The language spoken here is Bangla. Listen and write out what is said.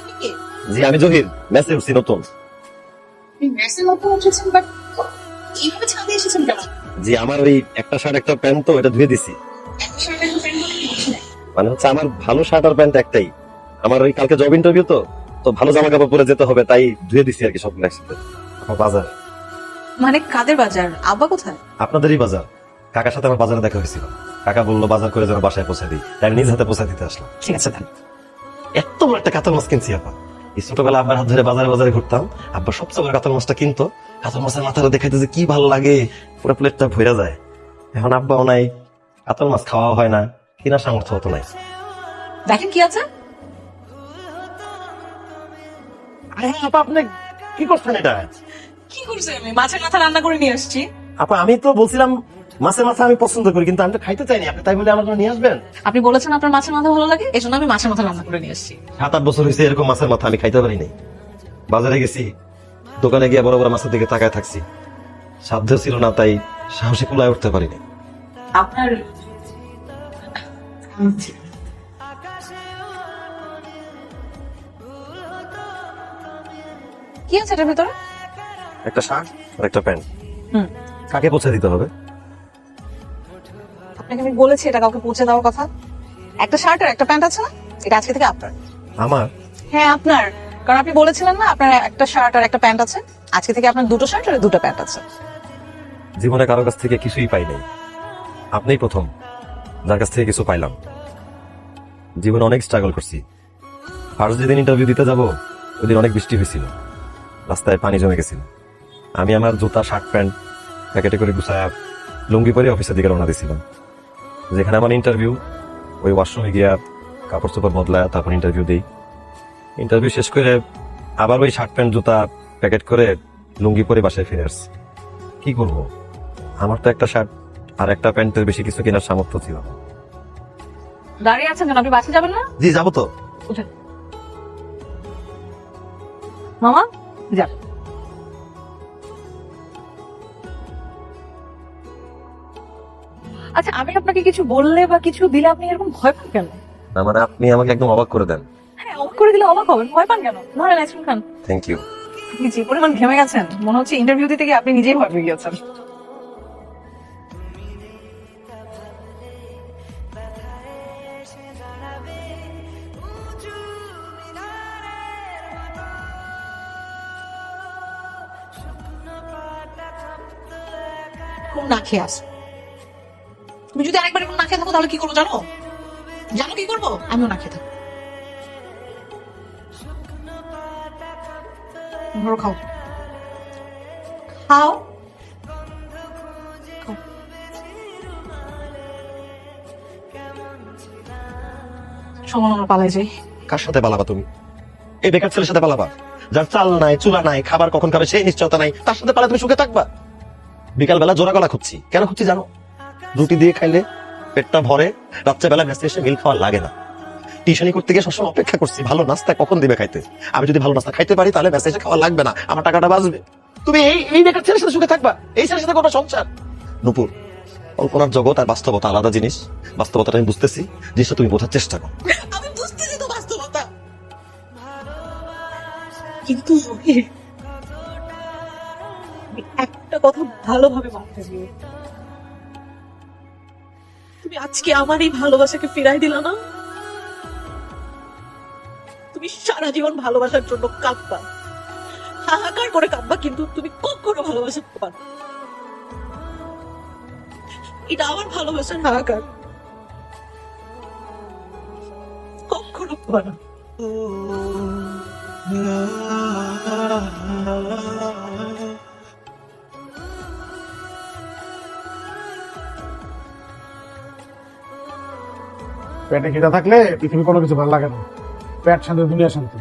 আপনি কে? জি আমি জহির, মেসে উঠছি নতুন। আপনি মেসের মতো উঠেছেন, বাট এইভাবে ছাদে এসেছেন কেন? জি আমার ওই একটা শার্ট একটা প্যান্ট তো এটা ধুয়ে দিছি। একটা শার্ট একটা প্যান্ট পরে বসে নাই। মানে হচ্ছে আমার ভালো শার্ট আর প্যান্ট একটাই। আমার ওই কালকে জব ইন্টারভিউ তো তো ভালো জামা কাপড় পরে যেতে হবে, তাই ধুয়ে দিছি আর কি সবগুলো একসাথে। আমার বাজার। মানে কাদের বাজার? আব্বা কোথায়? আপনাদেরই বাজার। কাকার সাথে আমার বাজারে দেখা হয়েছিল। কাকা বললো বাজার করে যেন বাসায় পৌঁছে দিই, তাই নিজ হাতে পৌঁছে দিতে আসলাম। ঠিক আছে দেন। এত বড় একটা কাতল মাছ কিনছি আপা। এই ছোটবেলা আব্বার হাত ধরে বাজারে বাজারে ঘুরতাম, আব্বা সবচেয়ে বড় কাতল মাছটা কিনতো। কাতল মাছের মাথাটা দেখাইতে যে কি ভালো লাগে, পুরো প্লেটটা ভরে যায়। এখন আব্বাও নাই, কাতল মাছ খাওয়া হয় না, কেনার সামর্থ্য হতো নাই। দেখেন কি আছে। আরে আপা আপনি কি করছেন এটা? কি করছে? আমি মাছের মাথা রান্না করে নিয়ে আসছি। আপা আমি তো বলছিলাম মাছের মাথা আমি পছন্দ করি, কিন্তু আমি তো খাইতে চাইনি, আপনি তাই বলে আমার জন্য নিয়ে আসবেন? আপনি বলেছেন আপনার মাছের মাথা ভালো লাগে, এজন্য আমি মাছের মাথা রান্না করে নিয়ে আসছি। 7-8 বছর হয়েছে এরকম মাছের মাথা আমি খাইতে পারি নাই। বাজারে গেছি, দোকানে গিয়ে বড় বড় মাছের দিকে তাকায় থাকছি, সাধ্য ছিল না, তাই সাহসী কুলায় উঠতে পারিনি। আপনার কি আছে এটার ভিতরে? একটা শার্ট আর একটা প্যান্ট। হুম, কাকে পৌঁছে দিতে হবে? আপনাকে আমি বলেছি এটা কাউকে পৌঁছে দেওয়ার কথা। একটা শার্ট আর একটা প্যান্ট আছে না, এটা আজকে থেকে আপনার। আমার? হ্যাঁ আপনার, কারণ আপনি বলেছিলেন না আপনার একটা শার্ট আর একটা প্যান্ট আছে। আজকে থেকে আপনার দুটো শার্ট আর দুটো প্যান্ট আছে। জীবনে কারো কাছ থেকে কিছুই পাই নাই, আপনিই প্রথম যার কাছ থেকে কিছু পাইলাম। জীবনে অনেক স্ট্রাগল করছি। ফার্স্ট যেদিন ইন্টারভিউ দিতে যাব ওই দিন অনেক বৃষ্টি হয়েছিল, রাস্তায় পানি জমে গেছিল। আমি আমার জুতা শার্ট প্যান্ট প্যাকেটে করে গুছায় লুঙ্গি পরে অফিসের দিকে রওনা দিয়েছিলাম। যেখানে আমার ইন্টারভিউ, ওই ওয়াশরুমে গিয়া কাপড় চোপড় বদলায় তারপর ইন্টারভিউ দিই। ইন্টারভিউ শেষ করে আবার ওই শার্ট প্যান্ট জুতা প্যাকেট করে লুঙ্গি পরে বাসায় ফিরে আসছি। কি করব, আমার তো একটা শার্ট আর একটা প্যান্টের বেশি কিছু কেনার সামর্থ্য ছিল না। দাঁড়িয়ে আছেন কেন? আপনি বাসে যাবেন না? জি যাবো তো। উঠেন মামা, যান। আচ্ছা, আমি আপনাকে কিছু বললে বা কিছু দিলে আপনি এরকম ভয় পান কেন? না মানে আপনি আমাকে একদম অবাক করে দেন। হ্যাঁ, অবাক করে দিলে অবাক হবেন, ভয় পান কেন? ধরেন আইসক্রিম খান। Thank you. আপনি যে পরিমাণ ঘেমে গেছেন, মনে হচ্ছে ইন্টারভিউ দিতে গিয়ে আপনি নিজেই ভয় পেয়ে গেছেন। না খেয়ে আস। তুমি যদি আরেকবার এরকম না খেয়ে থাকো তাহলে কি করবো জানো? জানো কি করবো? আমিও না খেয়ে থাকবো। ধরো খাও, খাও, খাও। সমান আমরা পালাই যাই। কার সাথে পালাবা তুমি? এই বেকার ছেলের সাথে পালাবা? যার চাল নাই, চুলা নাই, খাবার কখন খাবে সেই নিশ্চয়তা নাই, তার সাথে পালা তুমি সুখে থাকবা? বিকাল বেলা জোড়া গলা খুঁজছি, কেন খুঁজছি জানো? রুটি দিয়ে খাইলে পেটটা ভরে, রাত্রেবেলা মেসে এসে মিল খাওয়া লাগে না। টিউশনি করতে গিয়ে সবসময় অপেক্ষা করছি ভালো নাস্তা কখন দিবে খাইতে। আমি যদি ভালো নাস্তা খাইতে পারি তাহলে মেসে এসে খাওয়া লাগবে না, আমার টাকাটা বাঁচবে। তুমি এই এই বেকার ছেলের সাথে সুখে থাকবা? এই ছেলের সাথে কোনো সংসার? নূপুর, কল্পনার জগৎ আর বাস্তবতা আলাদা জিনিস। বাস্তবতাটা আমি বুঝতেছি, জিনিসটা তুমি বোঝার চেষ্টা করো। আমি বুঝতেছি তো বাস্তবতা, কিন্তু আমি একটা কথা ভালোভাবে মানতে দিও। তুমি আজকে আমার এই ভালোবাসাকে ফিরাই দিলা না। তুমি সারা জীবন ভালোবাসার জন্য কাঁদবা, হাহাকার করে কাঁদবা, কিন্তু তুমি কখনো ভালোবাসা পাবা না। এটা আমার ভালোবাসার হাহাকার, কখনো পাবা না। পেটে খিদা থাকলে পৃথিবী কোনো কিছু ভালো লাগে না। পেট শান্তি, দুনিয়া শান্তি।